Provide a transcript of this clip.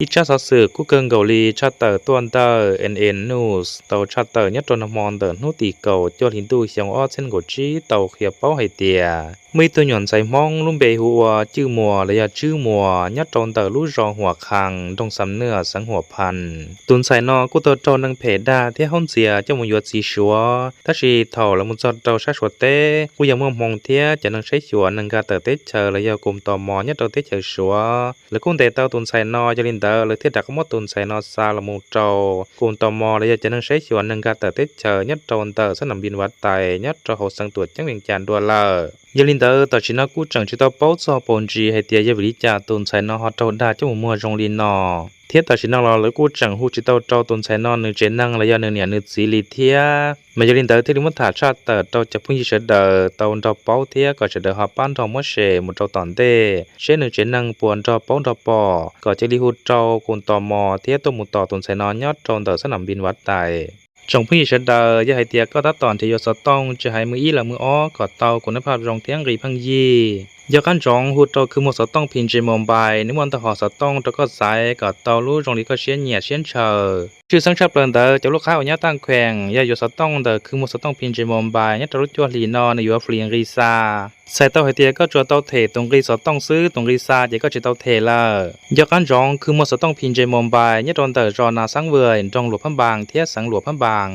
อีชาสสือกูเกิงเกาหลีชาเตอร์ตัวนเตอร์เอ็นนูสเตาชาเตอร์ยัดตนมอนเตอร์นูตีเก่าจอหินดูเสียงอ้อเส้นกดจีเตาเขียบเป้าให้เตียไม่ตัวหย่อนใส่มองลุ่มเบหัวจื้อมัวระยะจื้อมัวยัดตนเตอร์ลู่รองหัวคังตรงสำเนื้อสังหัวพันตุนใส่นอกูตัวโจนังเพดาที่ห้องเสียเจ้ามุยวัดสีชัวถ้าชีเท่าละมุนจอดเตาชาชวเต้กูยังเมื่อมองเทียจะนังใช้ชัวนังกาเตอร์เตเชอระยะกลมต่อมอยัดเตอร์เตเชอชัวแล้วกุ้งเตเตาตุนใส่นอจะลินเตอร์เลยที่ดักมดตุนใส่นอซาละมุโจกุมต่อมอระยะจะนังใช้ชัวนังกาเตอร์เตเชอยัดตนเตอร์สนามบินวัดไตยัดเตอร์หกสังตัวจังเวียงจันทร์ดัวเลอยาลินเตอร์ต่อชินากูจังชิตาเป้าซอปนจีให้เตียยาวิลิจาตุนใส่นอฮอตโตดาเจ้ามัวจงลินนอเทียต่อชินารอแล้วกูจังฮูจิตาเจ้าตุนใส่นอนึงเจนังระยะนึงเนี่ยนึกสีลิเทียมายาลินเตอร์ที่ลิมุตถาชาเตอร์เจ้าจะพุ่งยิเฉดเดอร์ตอนเจ้าเป้าเทียก็จะเดอฮาปันทอมเชมุเจ้าตอนเต้เชนึงเจนังปวนเจ้าเป้าเจ้าปอก็จะลิหุเจ้ากุนตอมอเทียตัวมุตต่อตุนใส่นอยอดจนเตอร์สนามบินวัดไตจงพี่เฉดเดอร์ยาให้เตียก็ตัดตอนที่ยศต้องจะให้มืออีหรือมืออ้อก็เตาคุณภาพรองเทียงรีพังยียากันจงหูโตคือมุสต้องพินเจมอมไบนิมนต์ตหอสต้องตะก็สายก็เตาลู่จงลีก็เชียนเหนียเชียนเชอชื่อสังชาเปลินเตอจะลูกค้าอันยาตั้งแขวงยาอยู่สต้องเตคือมุสต้องพินเจมอมไบยาตรุจวลีนอในอยู่ฟรีรีซาใส่เตาให้เตียก็จวเตาเทตรงรีสต้องซื้อตรงรีซาเดี๋ยวก็จะเตาเทละยากันจงคือมุสต้องพินเจมอมไบยาโดนเตจอนาสังเวยจงหลวงพันบางเทียสังหลวงพันบาง